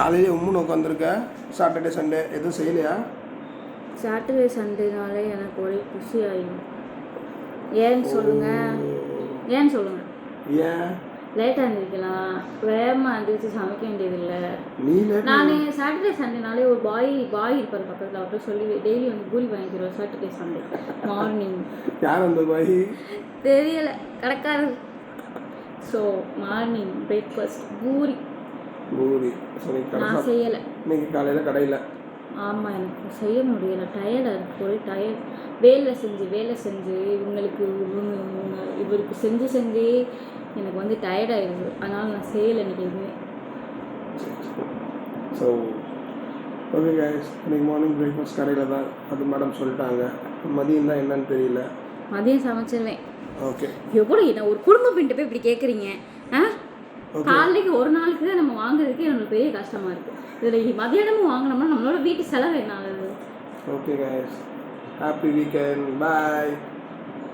காலையிலே உம்முன்னு உட்காந்துருக்க. சாட்டர்டே சண்டே எதுவும் செய்யலையா? சாட்டர்டே சண்டேனாலே எனக்கு ஒரே குஷி ஆகிடும். ஏன்னு சொல்லுங்கள். ஏன் லேட்டாக எழுந்திரிக்கலாம், வேகமாக எழுந்திரிச்சு சமைக்க வேண்டியதில்லை. நான் சாட்டர்டே சண்டேனாலே ஒரு பாய் இருப்பார் பக்கத்தில், அவர்கிட்ட சொல்லி டெய்லி வந்து பூரி வாங்கிக்கிறோம் சாட்டர்டே சண்டே மார்னிங். யார் அந்த பாய்? தெரியலை, கடைக்காரர். So morning breakfast puri. நான் செய்யலை இன்னைக்கு காலையில் கடையில். ஆமாம், எனக்கு செய்ய முடியலை, டயர்டாக இருக்குது, ஒரே டயர்ட். வேலை செஞ்சு இவருக்கு செஞ்சு எனக்கு வந்து டயர்டாகிடுது. அதனால் நான் செய்யலை இன்றைக்கி எதுவுமே. ஸோ ஓகே கைஸ், இன்னைக்கு மார்னிங் பிரேக்ஃபாஸ்ட் கடையில் தான். அது மேடம் சொல்லிட்டாங்க. மதியம் தான் என்னன்னு தெரியல. மதியம் சமைச்சிருவேன். ஓகே, எவ்வளோ என்ன ஒரு குடும்ப பெண்கிட்ட போய் இப்படி கேட்குறீங்க? காலைக்கு ஒரு நாளுக்கு தான் நம்ம வாங்குறதுக்கு எனக்கு பெரிய கஷ்டமாக இருக்குது. இதில் மதியானமும் வாங்கினோம்னா நம்மளோட வீட்டு செலவு என்ன ஆகுது? ஓகே கைஸ், ஹாப்பி வீக்கெண்ட், பாய்.